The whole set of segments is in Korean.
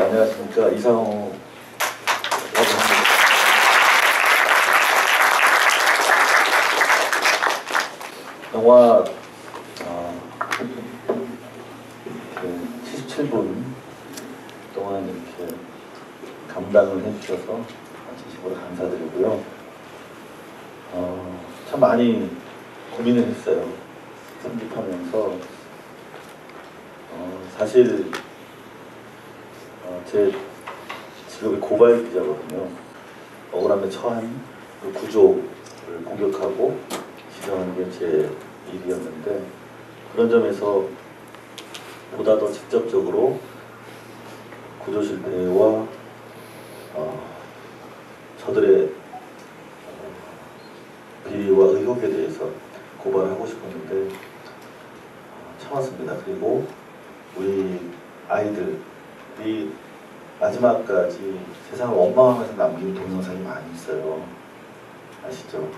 안녕하십니까. 이상호라고 합니다. 영화 77분 동안 이렇게 감당을 해주셔서 진심으로 감사드리고요. 참 많이 고민을 했어요. 편집하면서 사실 제 직업이 고발 기자거든요. 억울함에 처한 그 구조를 공격하고 지적하는 게 제 일이었는데, 그런 점에서 보다 더 직접적으로 구조 실패와 저들의 비리와 의혹에 대해서 고발을 하고 싶었는데 참았습니다. 그리고 우리 아이들이 마지막까지 세상을 원망하면서 남긴 동영상이 많이 있어요. 아시죠?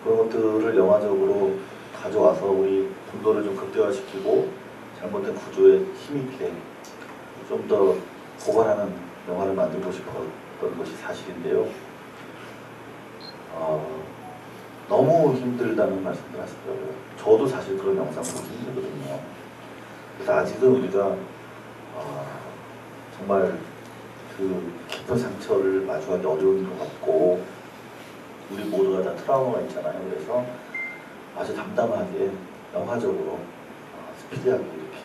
그런 것들을 영화적으로 가져와서 우리 분노를 좀 극대화시키고 잘못된 구조에 힘있게 좀 더 고발하는 영화를 만들고 싶었던 것이 사실인데요. 너무 힘들다는 말씀을 하시더라고요. 저도 사실 그런 영상 보기 힘들거든요. 그래서 아직은 우리가 정말 그 깊은 상처를 마주하기 어려운 것 같고, 우리 모두가 다 트라우마가 있잖아요. 그래서 아주 담담하게 영화적으로 스피디하게 이렇게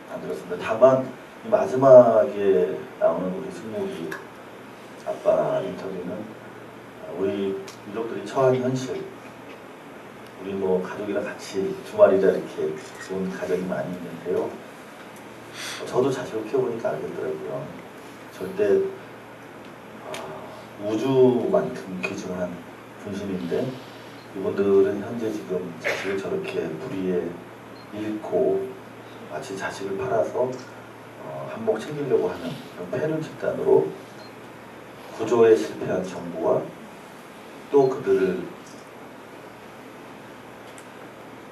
만들었습니다. 다만 이 마지막에 나오는 우리 승목이 아빠 인터뷰는 우리 유족들이 처한 현실, 우리 뭐 가족이랑 같이 주말이라 이렇게 좋은 가정이 많이 있는데요. 저도 자식을 키워보니까 알겠더라고요. 절대 우주만큼 귀중한 분신인데, 이분들은 현재 지금 자식을 저렇게 불의에 잃고 마치 자식을 팔아서 한몫 챙기려고 하는 그런 패륜 집단으로 구조에 실패한 정부와 또 그들을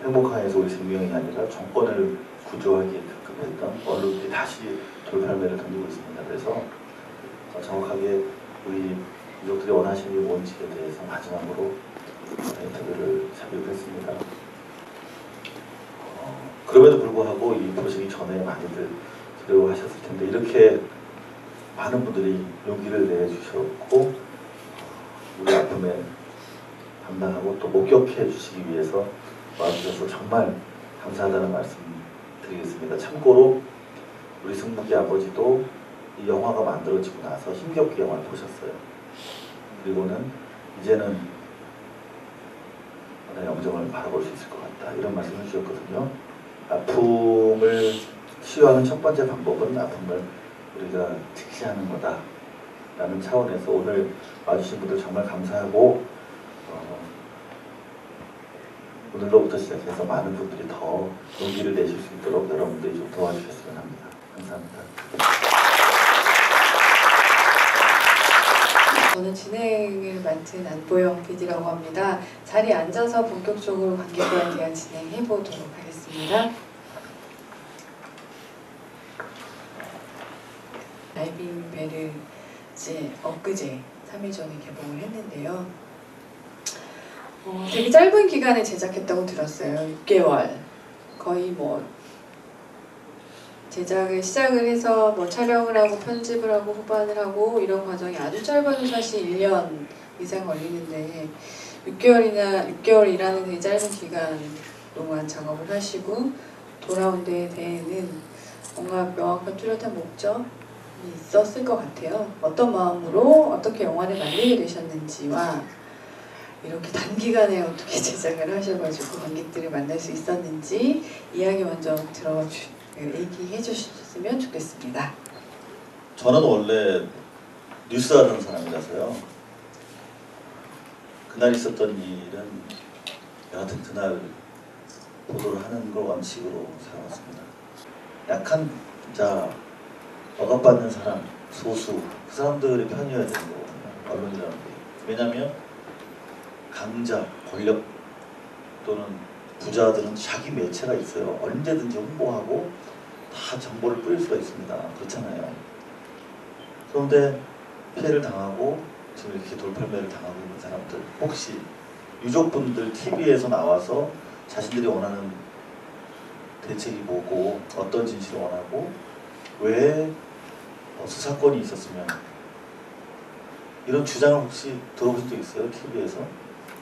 행복하게서 우리 생명이 아니라 정권을 구조하기에 급급했던 언론들이 다시 돌팔매를 던지고 있습니다. 그래서 정확하게 우리 유족들이 원하시는 게 뭔지에 대해서 마지막으로 인터뷰를 삽입을 했습니다. 그럼에도 불구하고 이 보시기 전에 많이들 두려워하셨을 텐데, 이렇게 많은 분들이 용기를 내주셨고 우리 아픔에 감당하고 또 목격해 주시기 위해서 와주셔서 정말 감사하다는 말씀 드리겠습니다. 참고로 우리 승묵이 아버지도 이 영화가 만들어지고 나서 힘겹게 영화를 보셨어요. 그리고는 이제는 내 영정을 바라볼 수 있을 것 같다, 이런 말씀을 주셨거든요. 아픔을 치유하는 첫 번째 방법은 아픔을 우리가 직시하는 거다 라는 차원에서 오늘 와주신 분들 정말 감사하고, 오늘로부터 시작해서 많은 분들이 더 용기를 내실 수 있도록 여러분들이 좀 도와주셨으면 합니다. 감사합니다. 저는 진행을 맡은 안보영 PD라고 합니다. 자리에 앉아서 본격적으로 관객과에 대한 진행해 보도록 하겠습니다. 라이빙 벨을 이제 엊그제 3일 전에 개봉을 했는데요. 되게 짧은 기간에 제작했다고 들었어요. 6개월. 거의 뭐 제작을 시작을 해서 뭐 촬영을 하고 편집을 하고 후반을 하고 이런 과정이 아주 짧아도 사실 1년 이상 걸리는데 6개월이라는 되게 짧은 기간 동안 작업을 하시고 돌아온 데에 대해는 뭔가 명확한 뚜렷한 목적이 있었을 것 같아요. 어떤 마음으로 어떻게 영화를 만들게 되셨는지와 이렇게 단기간에 어떻게 제작을 하셔가지고 관객들을 만날 수 있었는지 이야기 먼저 얘기해 주셨으면 좋겠습니다. 저는 원래 뉴스 하는 사람이라서요. 그날 있었던 일은 여하튼 그날 보도를 하는 걸 원칙으로 살아왔습니다. 약한 자, 억압받는 사람, 소수, 그 사람들의 편이어야 되는 거거든요. 언론이라는 게. 왜냐하면 강자, 권력 또는 부자들은 자기 매체가 있어요. 언제든지 홍보하고 다 정보를 뿌릴 수가 있습니다. 그렇잖아요. 그런데 피해를 당하고 지금 이렇게 돌팔매를 당하고 있는 사람들, 혹시 유족분들 TV에서 나와서 자신들이 원하는 대책이 뭐고 어떤 진실을 원하고 왜 수사권이 있었으면 이런 주장을 혹시 들어보신 적 있어요? TV에서?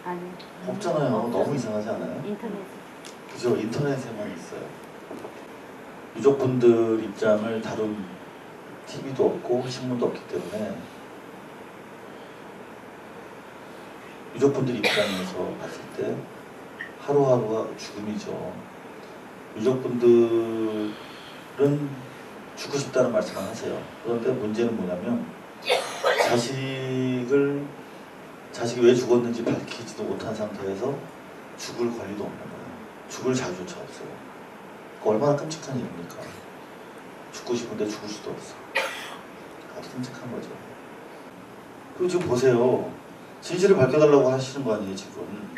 아니요. 없잖아요. 너무 이상하지 않아요? 인터넷. 그죠? 인터넷에만 있어요. 유족분들 입장을 다룬 TV도 없고 신문도 없기 때문에 유족분들 입장에서 봤을 때 하루하루가 죽음이죠. 유족분들은 죽고 싶다는 말씀을 하세요. 그런데 문제는 뭐냐면 자식이 왜 죽었는지 밝히지도 못한 상태에서 죽을 권리도 없는 거예요. 죽을 자유조차 없어요. 얼마나 끔찍한 일입니까? 죽고 싶은데 죽을 수도 없어. 아주 끔찍한 거죠. 그리고 지금 보세요. 진실을 밝혀달라고 하시는 거 아니에요, 지금.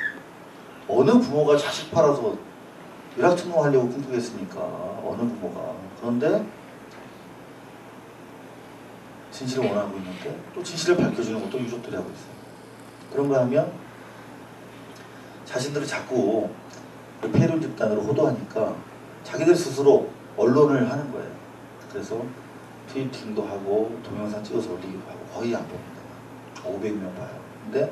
어느 부모가 자식 팔아서 일확천금하려고 꿈꾸겠습니까? 어느 부모가. 그런데 진실을 원하고 있는데 또 진실을 밝혀주는 것도 유족들이 하고 있어요. 그런가 하면 자신들을 자꾸 폐륜 집단으로 호도하니까 자기들 스스로 언론을 하는 거예요. 그래서 트위팅도 하고 동영상 찍어서 올리기도 하고 거의 안 봅니다. 500명 봐요. 근데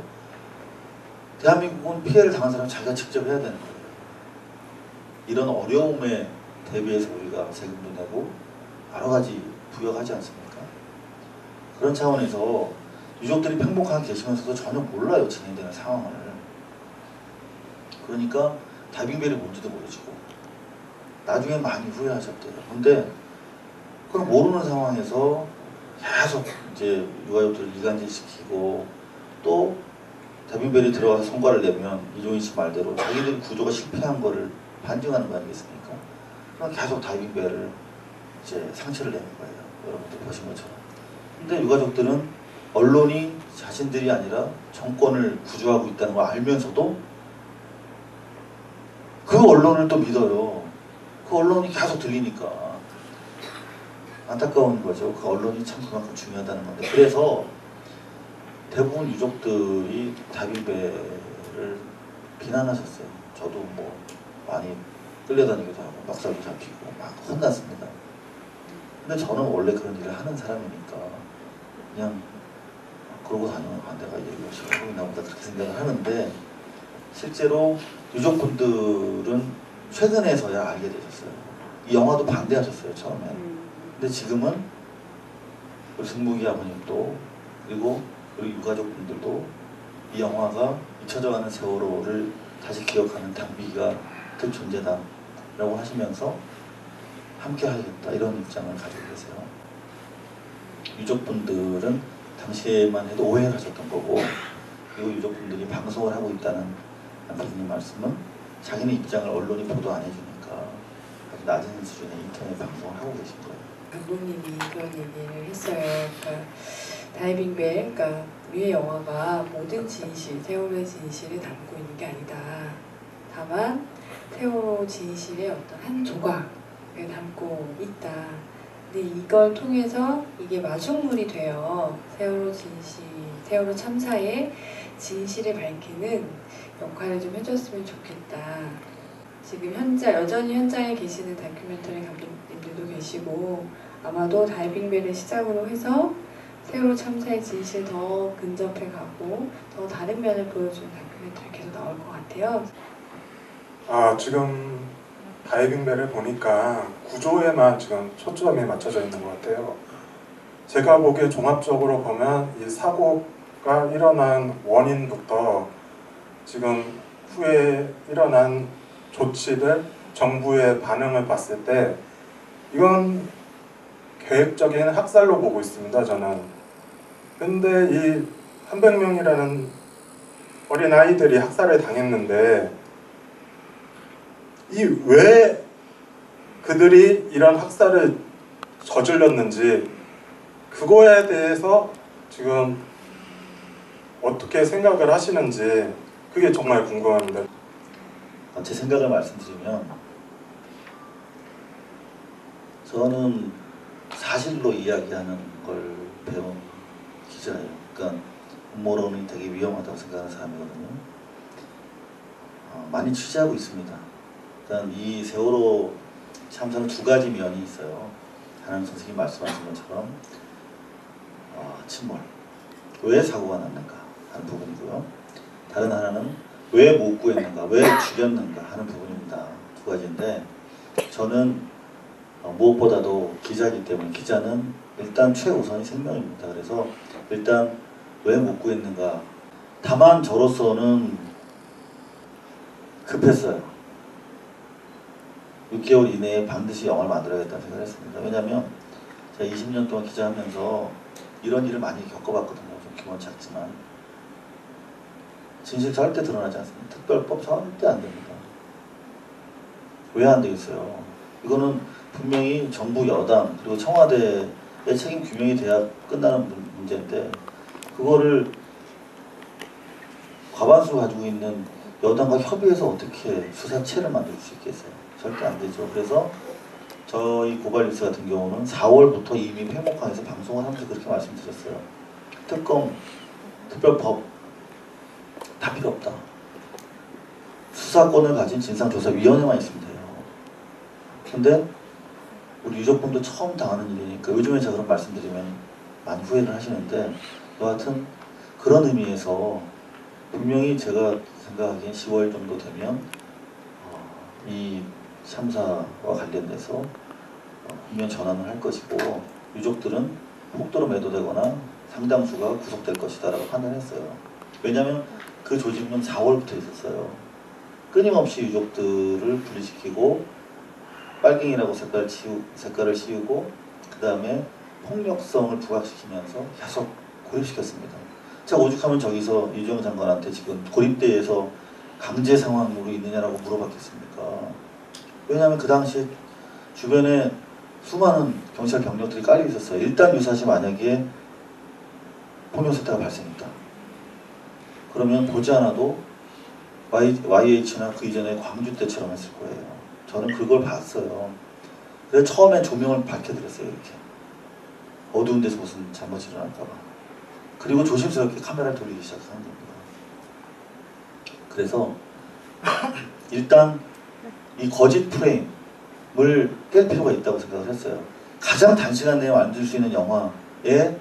대한민국은 피해를 당한 사람은 자기가 직접 해야 되는 거예요. 이런 어려움에 대비해서 우리가 세금도 내고 여러 가지 부여하지 않습니까? 그런 차원에서 유족들이 평범하게 계시면서도 전혀 몰라요. 진행되는 상황을. 그러니까 다이빙벨이 뭔지도 모르시고 나중에 많이 후회하셨대요. 근데 그걸 모르는 상황에서 계속 이제 유가족들을 이간질시키고 또 다이빙벨이 들어가서 성과를 내면 이종희 씨 말대로 자기들 구조가 실패한 거를 반증하는 거 아니겠습니까? 그럼 계속 다이빙벨을 이제 상처를 내는 거예요. 여러분들 보신 것처럼. 근데 유가족들은 언론이 자신들이 아니라 정권을 구조하고 있다는 걸 알면서도 그 언론을 또 믿어요. 그 언론이 계속 들리니까 안타까운 거죠. 그 언론이 참 그만큼 중요하다는 건데, 그래서 대부분 유족들이 다이빙벨을 비난하셨어요. 저도 뭐 많이 끌려다니기도 하고 멱살도 잡히고 막 혼났습니다. 근데 저는 원래 그런 일을 하는 사람이니까 그냥 그러고 다니면 내가 일을 열심히 하고 있나 보다 그렇게 생각을 하는데, 실제로 유족분들은 최근에서야 알게 되셨어요. 이 영화도 반대하셨어요, 처음엔. 근데 지금은 우리 승복이 아버님도 그리고 우리 유가족분들도 이 영화가 잊혀져가는 세월호를 다시 기억하는 단비가 그 존재다라고 하시면서 함께 하겠다 이런 입장을 가지고 계세요. 유족분들은 당시에만 해도 오해를 하셨던 거고, 그리고 유족분들이 방송을 하고 있다는 남편님 말씀은 자기네 입장을 언론이 보도 안 해주니까 아주 낮은 수준의 인터넷 방송을 하고 계신 거예요. 감독님이 그런 얘기를 했어요. 그러니까 다이빙벨, 그러니까 위의 영화가 모든 진실, 세월호의 진실을 담고 있는 게 아니다. 다만 세월호 진실의 어떤 한 조각을 담고 있다. 근데 이걸 통해서 이게 마중물이 돼요. 세월호 진실, 세월호 참사의 진실을 밝히는 역할을 좀 해줬으면 좋겠다. 지금 여전히 현장에 계시는 다큐멘터리 감독님들도 계시고, 아마도 다이빙벨을 시작으로 해서 세월호 참사의 진실 더 근접해 가고 더 다른 면을 보여주는 다큐멘터리 계속 나올 것 같아요. 지금 다이빙벨을 보니까 구조에만 지금 초점이 맞춰져 있는 것 같아요. 제가 보기에 종합적으로 보면 이 사고가 일어난 원인부터 지금 후에 일어난 조치들, 정부의 반응을 봤을 때 이건 계획적인 학살로 보고 있습니다, 저는. 근데 이 300명이라는 어린아이들이 학살을 당했는데 왜 그들이 이런 학살을 저질렀는지 그거에 대해서 지금 어떻게 생각을 하시는지 그게 정말 궁금합니다. 제 생각을 말씀드리면, 저는 사실로 이야기하는 걸 배운 기자예요. 그러니까 음모론이 되게 위험하다고 생각하는 사람이거든요. 많이 취재하고 있습니다. 일단 이 세월호 참사는 두 가지 면이 있어요. 하나는 선생님이 말씀하신 것처럼 침몰, 왜 사고가 났는가 하는 부분이고요. 다른 하나는 왜 못 구했는가, 왜 죽였는가 하는 부분입니다. 두 가지인데 저는 무엇보다도 기자이기 때문에 기자는 일단 최우선이 생명입니다. 그래서 일단 왜 못 구했는가. 다만 저로서는 급했어요. 6개월 이내에 반드시 영화를 만들어야겠다는 생각을 했습니다. 왜냐하면 제가 20년 동안 기자하면서 이런 일을 많이 겪어봤거든요. 좀 규모는 작지만 진실 절대 드러나지 않습니다. 특별법 절대 안 됩니다. 왜 안 되겠어요? 이거는 분명히 정부 여당 그리고 청와대의 책임 규명이 돼야 끝나는 문제인데 그거를 과반수 가지고 있는 여당과 협의해서 어떻게 수사체를 만들 수 있겠어요? 절대 안 되죠. 그래서 저희 고발뉴스 같은 경우는 4월부터 이미 회목항에서 방송을 하면서 그렇게 말씀드렸어요. 특검, 특별법 다 필요 없다. 수사권을 가진 진상조사위원회만 있으면 돼요. 근데 우리 유족분도 처음 당하는 일이니까 요즘에 제가 그런 말씀드리면 많이 후회를 하시는데 여하튼 그런 의미에서 분명히 제가 생각하기엔 10월 정도 되면 이 참사와 관련돼서 국면 전환을 할 것이고 유족들은 폭도로 매도되거나 상당수가 구속될 것이다 라고 판단했어요. 왜냐하면 그 조짐은 4월부터 있었어요. 끊임없이 유족들을 분리시키고 빨갱이라고 색깔을 씌우고 그 다음에 폭력성을 부각시키면서 계속 고립시켰습니다. 제가 오죽하면 저기서 이주영 장관한테 지금 고립대에서 강제 상황으로 있느냐라고 물어봤겠습니까? 왜냐하면 그 당시에 주변에 수많은 경찰 병력들이 깔려 있었어요. 일단 유사시 만약에 폭력 사태가 발생했다. 그러면 보지 않아도 YH나 그 이전에 광주 때처럼 했을 거예요. 저는 그걸 봤어요. 그래서 처음에 조명을 밝혀드렸어요. 이렇게 어두운 데서 무슨 잘못이 일어날까봐. 그리고 조심스럽게 카메라를 돌리기 시작하는 겁니다. 그래서 일단 이 거짓 프레임을 깰 필요가 있다고 생각을 했어요. 가장 단시간 내에 만들 수 있는 영화의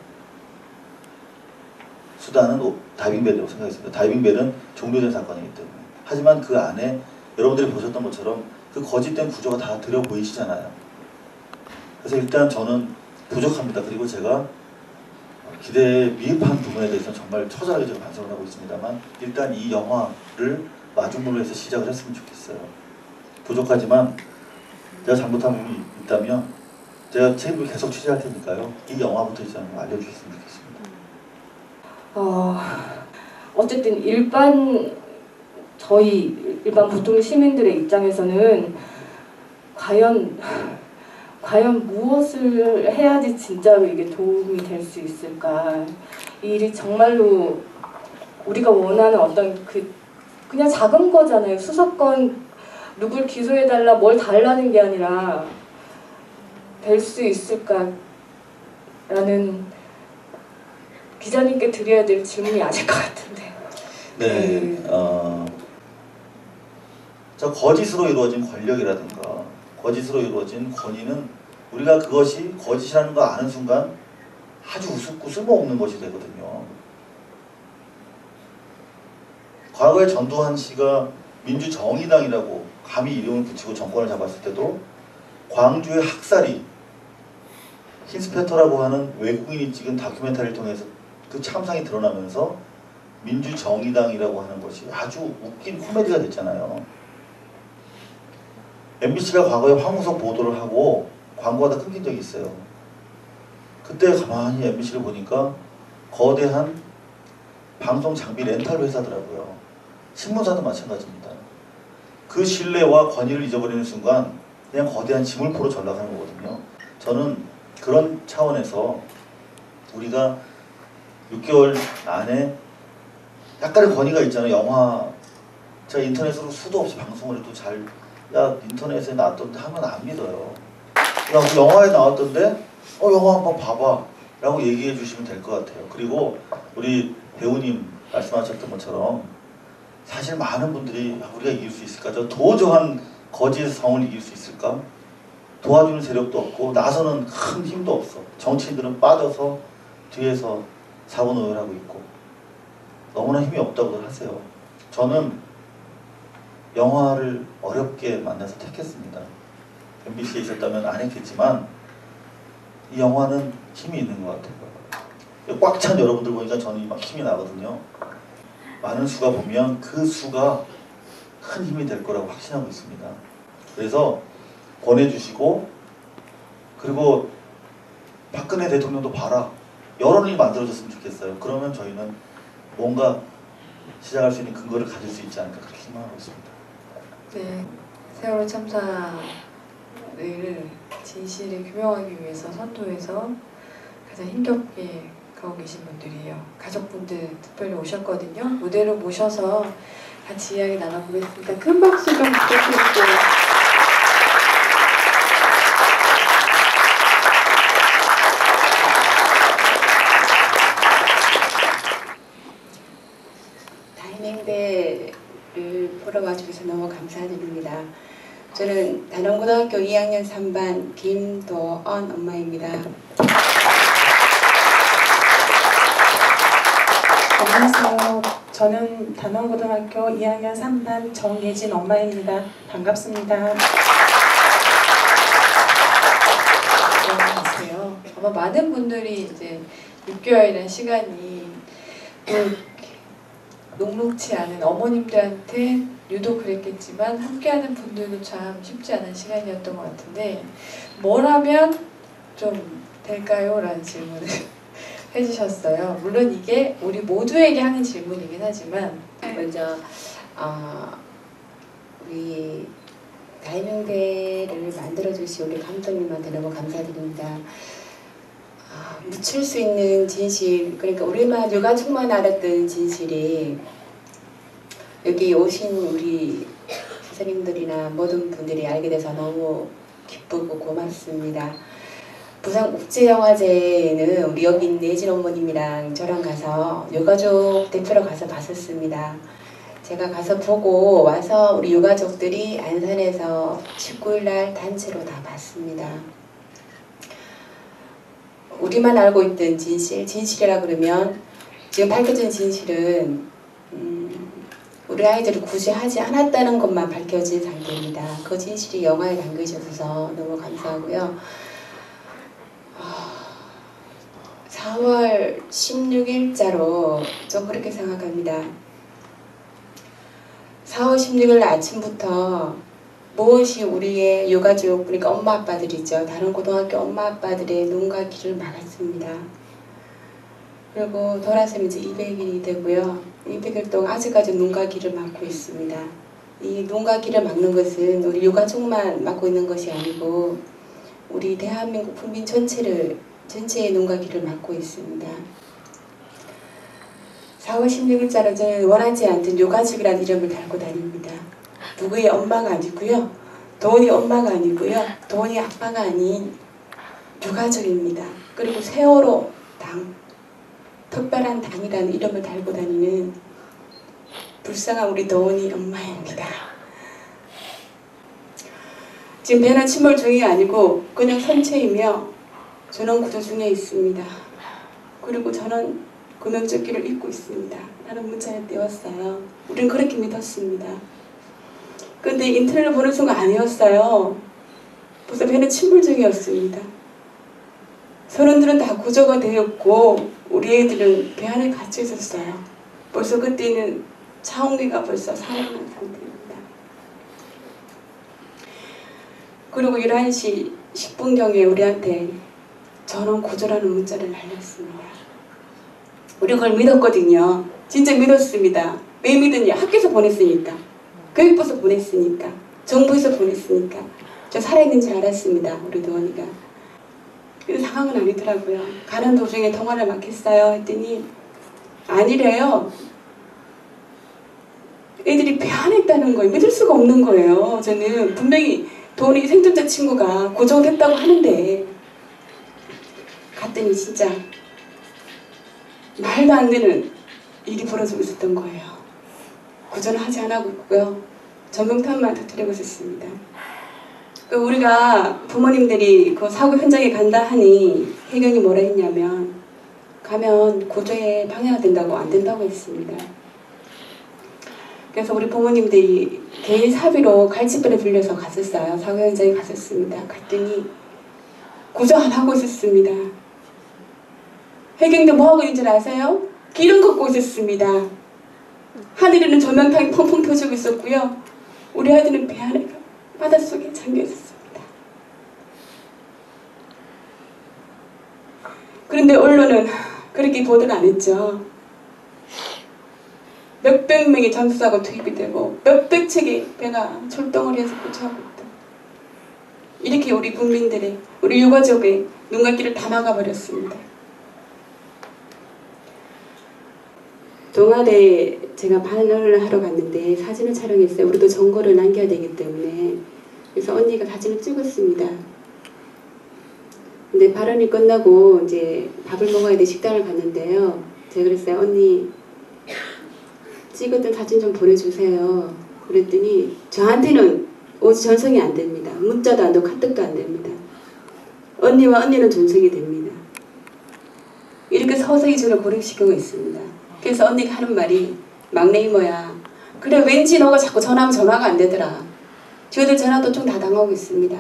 수단은 다이빙벨이라고 생각했습니다. 다이빙벨은 종료된 사건이기 때문에. 하지만 그 안에 여러분들이 보셨던 것처럼 그 거짓된 구조가 다 들여 보이시잖아요. 그래서 일단 저는 부족합니다. 그리고 제가 기대에 미흡한 부분에 대해서는 정말 처절하게 제가 반성을 하고 있습니다만 일단 이 영화를 마중물로 해서 시작을 했으면 좋겠어요. 부족하지만 제가 잘못한 부분이 있다면 제가 책임을 계속 취재할 테니까요. 이 영화부터 이제 알려주셨으면 좋겠습니다. 어쨌든 저희 일반 보통 시민들의 입장에서는 과연 무엇을 해야지 진짜로 이게 도움이 될 수 있을까? 이 일이 정말로 우리가 원하는 어떤 그냥 작은 거잖아요. 수사권 누굴 기소해달라 뭘 달라는 게 아니라 될 수 있을까라는 기자님께 드려야 될 질문이 아닐 것 같은데. 네, 저 거짓으로 이루어진 권력이라든가 거짓으로 이루어진 권위는 우리가 그것이 거짓이라는 거 아는 순간 아주 우습고 쓸모없는 것이 되거든요. 과거에 전두환 씨가 민주정의당이라고 감히 이름을 붙이고 정권을 잡았을 때도 광주의 학살이 흰스페터라고 하는 외국인이 찍은 다큐멘터리를 통해서 그 참상이 드러나면서 민주정의당이라고 하는 것이 아주 웃긴 코미디가 됐잖아요. MBC가 과거에 황우석 보도를 하고 광고가 다 끊긴 적이 있어요. 그때 가만히 MBC를 보니까 거대한 방송 장비 렌탈 회사더라고요. 신문사도 마찬가지입니다. 그 신뢰와 권위를 잊어버리는 순간 그냥 거대한 지물포로 전락하는 거거든요. 저는 그런 차원에서 우리가 6개월 안에 약간의 권위가 있잖아요. 영화 제가 인터넷으로 수도 없이 방송을 해도 야 인터넷에 놨던데 하면 안 믿어요. 그 영화에 나왔던데 영화 한번 봐봐 라고 얘기해 주시면 될 것 같아요. 그리고 우리 배우님 말씀하셨던 것처럼 사실 많은 분들이 우리가 이길 수 있을까? 저 도저한 거지의 성을 이길 수 있을까? 도와주는 세력도 없고 나서는 큰 힘도 없어. 정치인들은 빠져서 뒤에서 사고노열하고 있고 너무나 힘이 없다고들 하세요. 저는 영화를 어렵게 만나서 택했습니다. MBC에 있었다면 안 했겠지만 이 영화는 힘이 있는 것 같아요. 꽉 찬 여러분들 보니까 저는 막 힘이 나거든요. 많은 수가 보면 그 수가 큰 힘이 될 거라고 확신하고 있습니다. 그래서 권해주시고 그리고 박근혜 대통령도 봐라. 여론이 만들어졌으면 좋겠어요. 그러면 저희는 뭔가 시작할 수 있는 근거를 가질 수 있지 않을까 그렇게 희망하고 있습니다. 네, 세월호 참사를 진실을 규명하기 위해서 선도에서 가장 힘겹게 가고 계신 분들이에요. 가족분들 특별히 오셨거든요. 무대로 모셔서 같이 이야기 나눠보겠습니다. 큰 박수 좀 부탁드릴게요. 다인행대를 보러 와주셔서 너무 감사드립니다. 저는 단원고등학교 2학년 3반 김도언 엄마입니다. 안녕하세요. 저는 단원고등학교 2학년 3반 정예진 엄마입니다. 반갑습니다. 안녕하세요. 아마 많은 분들이 이제 6개월이라는 시간이 또 녹록치 않은 어머님들한테 유독 그랬겠지만 함께하는 분들도 참 쉽지 않은 시간이었던 것 같은데 뭘 하면 좀 될까요? 라는 질문을 해주셨어요. 물론 이게 우리 모두에게 하는 질문이긴 하지만 먼저 우리 다인행대를 만들어주신 우리 감독님한테 너무 감사드립니다. 묻힐 수 있는 진실, 그러니까 우리만 유가족만 알았던 진실이 여기 오신 우리 선생님들이나 모든 분들이 알게 돼서 너무 기쁘고 고맙습니다. 부산국제영화제에는 우리 여기 있는 예진 어머님이랑 저랑 가서 유가족 대표로 가서 봤었습니다. 제가 가서 보고 와서 우리 유가족들이 안산에서 19일날 단체로 다 봤습니다. 우리만 알고 있던 진실, 진실이라 그러면 지금 밝혀진 진실은 우리 아이들을 구제하지 않았다는 것만 밝혀진 상태입니다. 그 진실이 영화에 담겨져서 너무 감사하고요. 4월 16일자로 좀 그렇게 생각합니다. 4월 16일 아침부터 무엇이 우리의 유가족, 그러니까 엄마 아빠들이죠. 다른 고등학교 엄마 아빠들의 눈과 귀를 막았습니다. 그리고 돌아서면 이제 200일이 되고요. 200일 동안 아직까지 눈과 귀를 막고 있습니다. 이 눈과 귀를 막는 것은 우리 유가족만 막고 있는 것이 아니고 우리 대한민국 국민 전체의 눈과 귀를 막고 있습니다. 4월 16일자로 저는 원하지 않던 유가족이라는 이름을 달고 다닙니다. 누구의 엄마가 아니고요. 도원이 엄마가 아니고요. 도원이 아빠가 아닌 유가족입니다. 그리고 세월호 당, 특별한 당이라는 이름을 달고 다니는 불쌍한 우리 도원이 엄마입니다. 지금 배는 침몰 중이 아니고 그냥 선체이며 전원 구조 중에 있습니다. 그리고 저는 구명조끼를 입고 있습니다. 라는 문자를 띄웠어요. 우린 그렇게 믿었습니다. 근데 인터넷을 보는 순간 아니었어요. 벌써 배는 침몰 중이었습니다. 선원들은 다 구조가 되었고 우리 애들은 배 안에 갇혀 있었어요. 벌써 그때는 차온기가 벌써 살아난 상태입니다. 그리고 11시 10분경에 우리한테 전원 구조라는 문자를 날렸습니다. 우리 그걸 믿었거든요. 진짜 믿었습니다. 왜 믿었냐? 학교에서 보냈으니까. 교육부에서 보냈으니까. 정부에서 보냈으니까. 저 살아있는 줄 알았습니다. 우리 도원이가. 근데 상황은 아니더라고요. 가는 도중에 통화를 막 했어요. 했더니 아니래요. 애들이 배 안에 있다는 거예요. 믿을 수가 없는 거예요. 저는 분명히 돈이 생존자 친구가 고정됐다고 하는데 갔더니 진짜 말도 안 되는 일이 벌어지고 있었던 거예요. 구조는 하지 않고 있고요. 전병탄만 터뜨리고 있었습니다. 우리가 부모님들이 그 사고 현장에 간다 하니 해경이 뭐라 했냐면 가면 구조에 방해가 된다고 안 된다고 했습니다. 그래서 우리 부모님들이 개인 사비로 갈치뼈를 빌려서 갔었어요. 사고 현장에 갔었습니다. 갔더니 구조 안 하고 있었습니다. 해경도 뭐 하고 있는 줄 아세요? 기름 걷고 있었습니다. 하늘에는 조명탄이 펑펑 터지고 있었고요. 우리 아이들은 배 안에 바닷속에 잠겨 있었습니다. 그런데 언론은 그렇게 보도를 안 했죠. 몇백 명의 잠수사가 투입이 되고 몇백 척의 배가 출동을 해서 구조하고 있다. 이렇게 우리 국민들의, 우리 유가족의 눈과 귀를 다 막아버렸습니다. 동아대 제가 발언을 하러 갔는데 사진을 촬영했어요. 우리도 정보를 남겨야 되기 때문에. 그래서 언니가 사진을 찍었습니다. 근데 발언이 끝나고 이제 밥을 먹어야 돼 식당을 갔는데요. 제가 그랬어요. 언니 찍었던 사진 좀 보내주세요. 그랬더니 저한테는 전송이 안 됩니다. 문자도 안 되고 카톡도 안 됩니다. 언니와 언니는 전송이 됩니다. 이렇게 서서히 저를 고립시키고 있습니다. 그래서 언니가 하는 말이 막내 이모야, 그래 왠지 너가 자꾸 전화하면 전화가 안 되더라. 저희들 전화 도청 다 당하고 있습니다.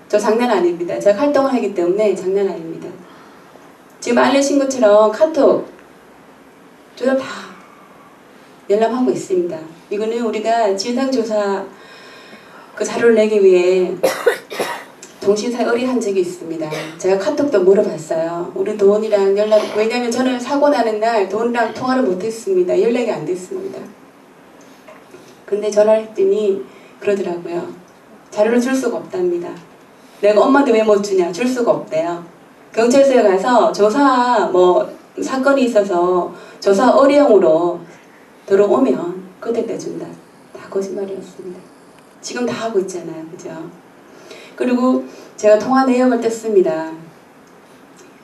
저 장난 아닙니다. 제가 활동을 하기 때문에 장난 아닙니다. 지금 알려신 것처럼 카톡 저희들 다 연락하고 있습니다. 이거는 우리가 진상조사 그 자료를 내기 위해 통신사에 의뢰한 적이 있습니다. 제가 카톡도 물어봤어요. 우리 도원이랑 연락, 왜냐면 저는 사고 나는 날 도원이랑 통화를 못했습니다. 연락이 안 됐습니다. 근데 전화를 했더니 그러더라고요. 자료를 줄 수가 없답니다. 내가 엄마한테 왜 못 주냐? 줄 수가 없대요. 경찰서에 가서 조사 사건이 있어서 조사 의뢰형으로 들어오면 그때 내준다. 다 거짓말이었습니다. 지금 다 하고 있잖아요. 그죠? 그리고 제가 통화 내역을 뗐습니다.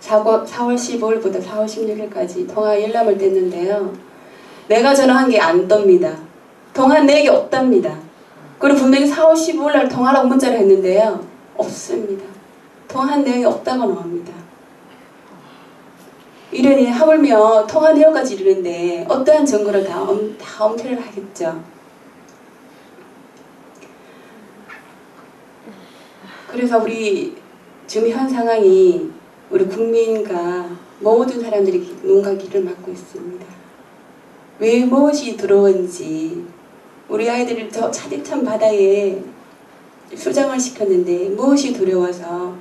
4월 15일부터 4월 16일까지 통화 열람을 뗐는데요. 내가 전화한 게 안 뜹니다. 통화 내역이 없답니다. 그리고 분명히 4월 15일 날 통화라고 문자를 했는데요. 없습니다. 통화한 내용이 없다고 나옵니다. 이러니 하물며 통화 내역까지 이르는데 어떠한 증거를 다 엄폐를 하겠죠. 그래서 우리 지금 현 상황이 우리 국민과 모든 사람들이 눈과 귀를 막고 있습니다. 왜 무엇이 들어온지 우리 아이들을 저 차디찬 바다에 수장을 시켰는데 무엇이 두려워서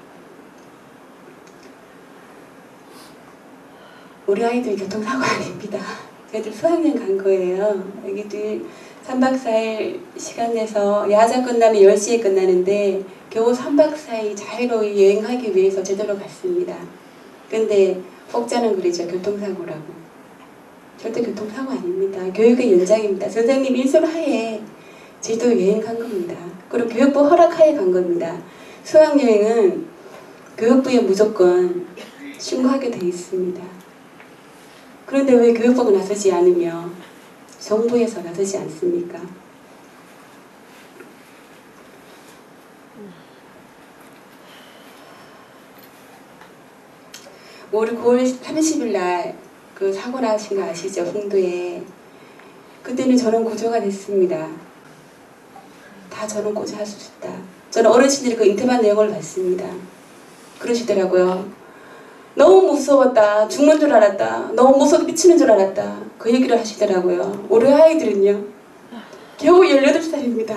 우리 아이들 교통사고 아닙니다. 저희들 수학여행 간 거예요. 애기들 3박 4일 시간 내서 야자 끝나면 10시에 끝나는데 겨우 3박 4일 자유로이 여행하기 위해서 제대로 갔습니다. 근데 혹자는 그러죠. 교통사고라고. 절대 교통사고 아닙니다. 교육의 연장입니다. 선생님 인솔하에 제주도 여행 간 겁니다. 그리고 교육부 허락하에 간 겁니다. 수학여행은 교육부에 무조건 신고하게 돼 있습니다. 그런데 왜 교육부가 나서지 않으며 정부에서 나서지 않습니까? 우리 9월 30일 날 그 사고 나신 거 아시죠? 홍도에. 그때는 저는 구조가 됐습니다. 다 저는 구조할 수 있다. 저는 어르신들이 그 인터뷰 내용을 봤습니다. 그러시더라고요. 너무 무서웠다. 죽는 줄 알았다. 너무 무서워서 미치는 줄 알았다. 그 얘기를 하시더라고요. 우리 아이들은요. 겨우 18살입니다.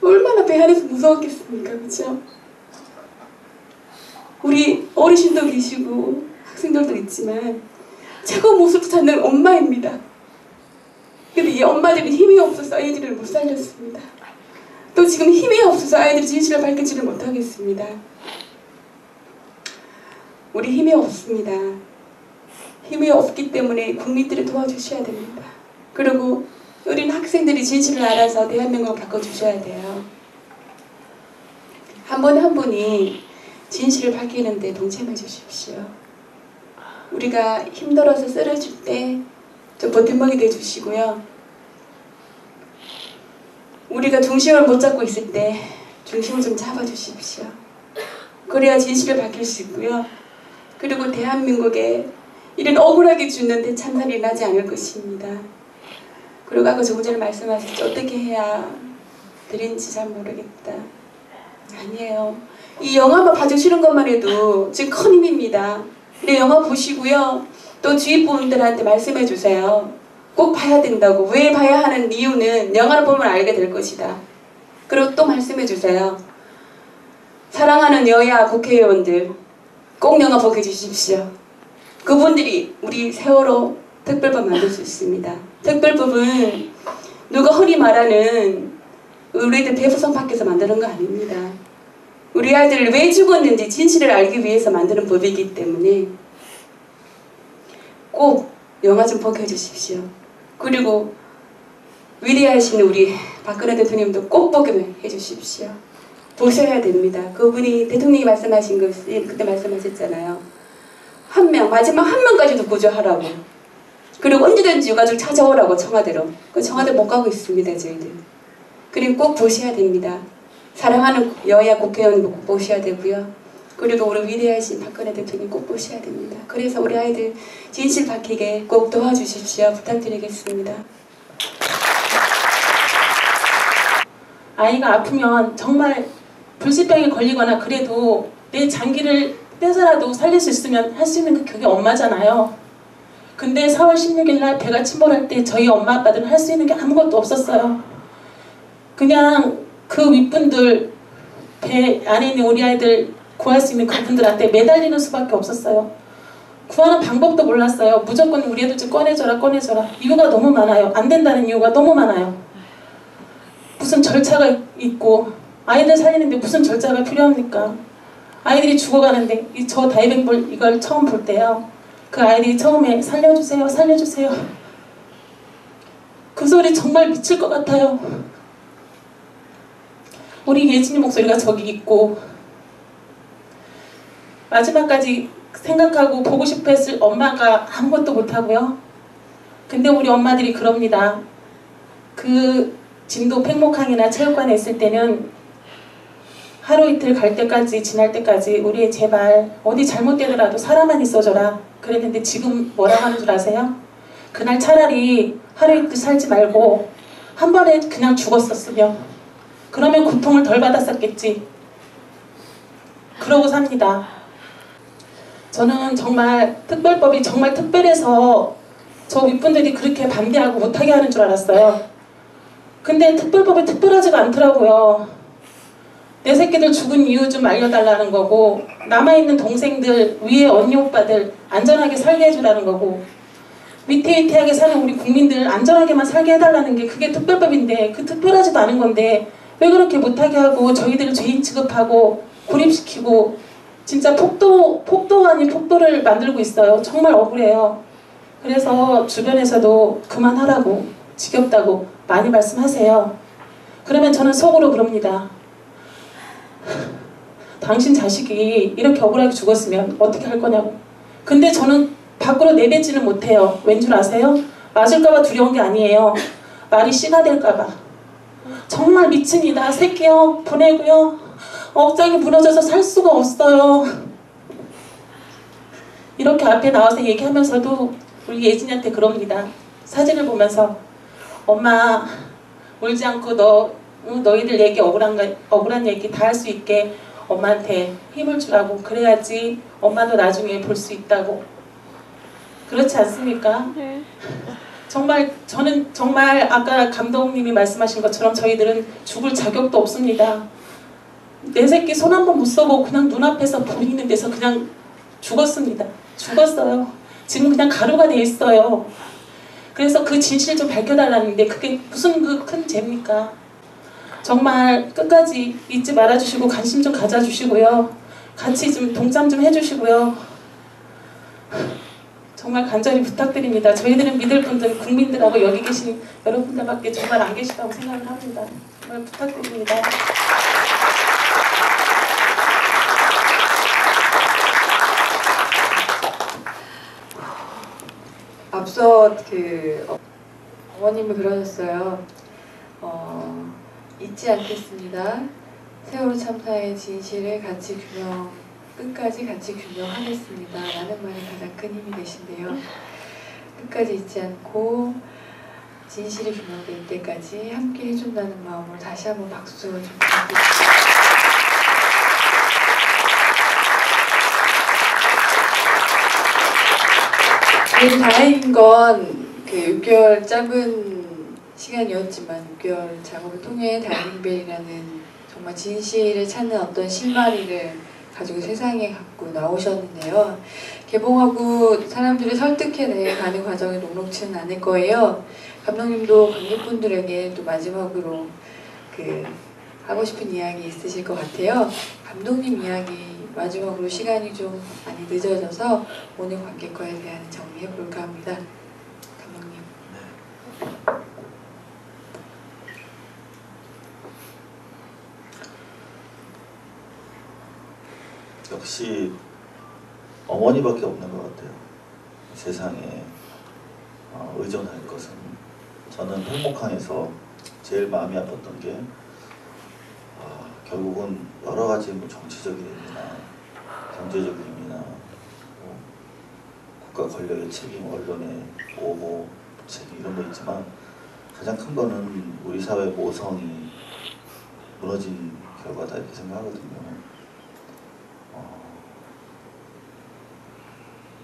얼마나 배 안에서 무서웠겠습니까? 그렇죠? 우리 어르신도 계시고 학생들도 있지만 최고 모습 찾는 엄마입니다. 근데 이 엄마들은 힘이 없어서 아이들을 못 살렸습니다. 또 지금 힘이 없어서 아이들이 진실을 밝히지를 못하겠습니다. 우리 힘이 없습니다. 힘이 없기 때문에 국민들이 도와주셔야 됩니다. 그리고 어린 학생들이 진실을 알아서 대한민국을 바꿔주셔야 돼요. 한 분 한 분이 진실을 밝히는 데 동참해 주십시오. 우리가 힘들어서 쓰러질 때 저 버팀목이 돼 주시고요. 우리가 중심을 못 잡고 있을 때 중심을 좀 잡아 주십시오. 그래야 진실을 밝힐 수 있고요. 그리고 대한민국에 이런 억울하게 죽는데 참살이 나지 않을 것입니다. 그리고 아까 조금 전에 말씀하셨죠. 어떻게 해야 드린지 잘 모르겠다. 아니에요. 이 영화만 봐주시는 것만 해도 지금 큰 힘입니다. 이 영화 보시고요. 또 주위 분들한테 말씀해 주세요. 꼭 봐야 된다고. 왜 봐야 하는 이유는 영화를 보면 알게 될 것이다. 그리고 또 말씀해 주세요. 사랑하는 여야 국회의원들 꼭 영화 보게 해주십시오. 그분들이 우리 세월호 특별법 만들 수 있습니다. 특별법은 누가 흔히 말하는 우리들 배후성 밖에서 만드는 거 아닙니다. 우리 아이들을 왜 죽었는지 진실을 알기 위해서 만드는 법이기 때문에 꼭 영화 좀 보게 해주십시오. 그리고 위대하신 우리 박근혜 대통령도 꼭 보게 해주십시오. 보셔야 됩니다. 그분이 대통령이 말씀하신 것이 그때 말씀하셨잖아요. 한 명, 마지막 한 명까지도 구조하라고. 그리고 언제든지 유가족 찾아오라고 청와대로. 그 청와대 못 가고 있습니다, 저희들. 그리고 꼭 보셔야 됩니다. 사랑하는 여야 국회의원 꼭 보셔야 되고요. 그리고 우리 위대하신 박근혜 대통령 꼭 보셔야 됩니다. 그래서 우리 아이들 진실 밝히게 꼭 도와주십시오. 부탁드리겠습니다. 아이가 아프면 정말 불치병에 걸리거나 그래도 내 장기를 떼서라도 살릴 수 있으면 할 수 있는 그게 엄마잖아요. 근데 4월 16일 날 배가 침몰할 때 저희 엄마 아빠들은 할 수 있는 게 아무것도 없었어요. 그냥 그 윗분들 배 안에 있는 우리 아이들 구할 수 있는 그분들한테 매달리는 수밖에 없었어요. 구하는 방법도 몰랐어요. 무조건 우리 애들 좀 꺼내줘라 꺼내줘라. 이유가 너무 많아요. 안 된다는 이유가 너무 많아요. 무슨 절차가 있고 아이들 살리는데 무슨 절차가 필요합니까? 아이들이 죽어가는데 저 다이빙볼 이걸 처음 볼 때요. 그 아이들이 처음에 살려주세요 살려주세요. 그 소리 정말 미칠 것 같아요. 우리 예진이 목소리가 저기 있고 마지막까지 생각하고 보고 싶어 했을 엄마가 아무것도 못하고요. 근데 우리 엄마들이 그럽니다. 그 진도 팽목항이나 체육관에 있을 때는 하루 이틀 갈 때까지 지날 때까지 우리 제발 어디 잘못되더라도 살아만 있어줘라 그랬는데 지금 뭐라고 하는 줄 아세요? 그날 차라리 하루 이틀 살지 말고 한 번에 그냥 죽었었으면 그러면 고통을 덜 받았었겠지. 그러고 삽니다. 저는 정말 특별법이 정말 특별해서 저 윗분들이 그렇게 반대하고 못하게 하는 줄 알았어요. 근데 특별법이 특별하지가 않더라고요. 내 새끼들 죽은 이유 좀 알려달라는 거고 남아있는 동생들, 위에 언니 오빠들 안전하게 살게 해주라는 거고 위태위태하게 사는 우리 국민들 안전하게만 살게 해달라는 게 그게 특별법인데 그 특별하지도 않은 건데 왜 그렇게 못하게 하고 저희들을 죄인 취급하고 고립시키고 진짜 폭도 아닌 폭도를 만들고 있어요. 정말 억울해요. 그래서 주변에서도 그만하라고 지겹다고 많이 말씀하세요. 그러면 저는 속으로 그럽니다. 당신 자식이 이렇게 억울하게 죽었으면 어떻게 할 거냐고. 근데 저는 밖으로 내뱉지는 못해요. 왠 줄 아세요? 맞을까봐 두려운 게 아니에요. 말이 씨가 될까봐. 정말 미칩니다. 새끼요 보내고요. 억장이 무너져서 살 수가 없어요. 이렇게 앞에 나와서 얘기하면서도 우리 예진이한테 그럽니다. 사진을 보면서 엄마 울지 않고 너희들 얘기 억울한 얘기 다 할 수 있게 엄마한테 힘을 주라고. 그래야지 엄마도 나중에 볼 수 있다고. 그렇지 않습니까? 네. 정말 저는 정말 아까 감독님이 말씀하신 것처럼 저희들은 죽을 자격도 없습니다. 내 새끼 손 한 번 못 써보고 그냥 눈앞에서 보이는 데서 그냥 죽었습니다. 죽었어요. 지금 그냥 가루가 돼 있어요. 그래서 그 진실 좀 밝혀달라는데 그게 무슨 그 큰 죄입니까? 정말 끝까지 잊지 말아주시고 관심 좀 가져주시고요. 같이 좀 동참 좀 해주시고요. 정말 간절히 부탁드립니다. 저희들은 믿을 분들, 국민들하고 여기 계신 여러분들밖에 정말 안 계시다고 생각을 합니다. 정말 부탁드립니다. 앞서 어머님이 그러셨어요. 잊지 않겠습니다. 세월호 참사의 진실을 끝까지 같이 규명하겠습니다. 라는 말이 가장 큰 힘이 되신데요. 끝까지 잊지 않고 진실이 규명될 때까지 함께 해준다는 마음으로 다시 한번 박수 좀 부탁드립니다. 그래도 다행인 건 6개월 짧은 시간이었지만 6개월 작업을 통해 다이닝벨이라는 정말 진실을 찾는 어떤 실마리를 가지고 세상에 갖고 나오셨는데요. 개봉하고 사람들을 설득해내 가는 과정이 녹록지는 않을 거예요. 감독님도 관객분들에게 또 마지막으로 하고 싶은 이야기 있으실 것 같아요. 감독님 이야기 마지막으로 시간이 좀 많이 늦어져서 오늘 관객과에 대한 정리해 볼까 합니다. 감독님. 역시 어머니밖에 없는 것 같아요. 세상에 의존할 것은. 저는 행복항에서 제일 마음이 아팠던 게 결국은 여러 가지 정치적인 의미나 경제적인 의미나 국가 권력의 책임, 언론의 보호 책임 이런 거 있지만 가장 큰 거는 우리 사회 모성이 무너진 결과다 이렇게 생각하거든요.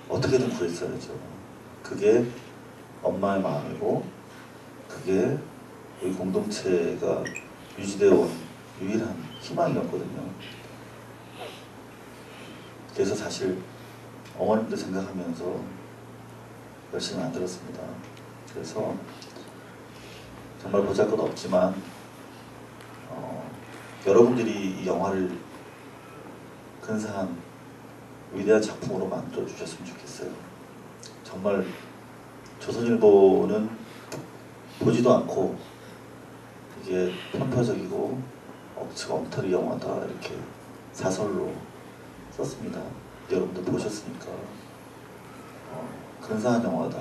어떻게든 구했어야죠. 그게 엄마의 마음이고 그게 우리 공동체가 유지되어 온 유일한 희망이었거든요. 그래서 사실 어머님도 생각하면서 열심히 만들었습니다. 그래서 정말 보잘것없지만 여러분들이 이 영화를 근사한 위대한 작품으로 만들어 주셨으면 좋겠어요. 정말 조선일보는 보지도 않고 이게 편파적이고 엉터리 영화다 이렇게 사설로 썼습니다. 여러분들 보셨으니까 근사한 영화다.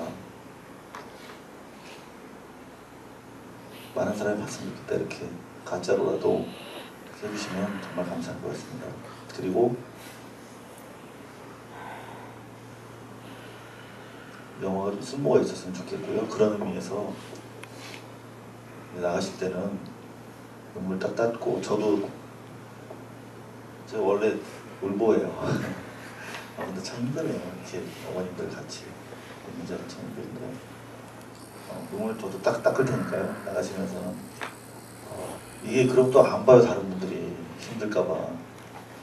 많은 사람이 봤으면 좋겠다 이렇게 가짜로라도 해주시면 정말 감사할 것 같습니다. 그리고 영화가 좀 쓸모가 있었으면 좋겠고요. 그런 의미에서 나가실 때는 눈물 딱 닦고 제가 원래 울보예요. 근데 참 힘드네요. 이렇게 어머님들 같이 있는 자는 참 힘든데 눈물 저도 딱 닦을 테니까요. 나가시면서는 이게 그럼 또 안 봐요. 다른 분들이 힘들까봐.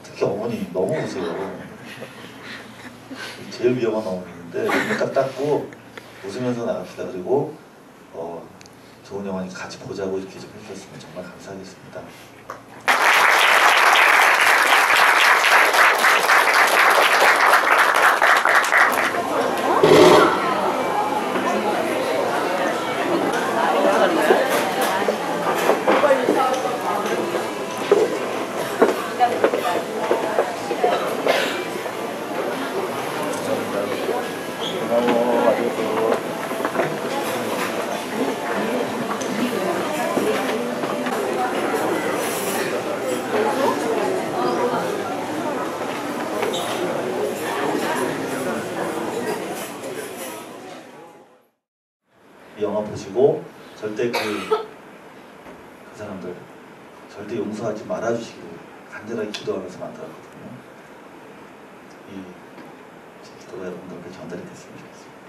특히 어머니 너무 우세요. 제일 위험한 어머니인데 눈물 딱 닦고 웃으면서 나갑시다. 그리고 좋은 영화니까 같이 보자고 이렇게 좀 해주셨으면 정말 감사하겠습니다. 이 영화 보시고 절대 그 사람들 절대 용서하지 말아주시길 간절하게 기도하면서 만들었거든요. 이 기도가 여러분들께 전달이 됐으면 좋겠습니다.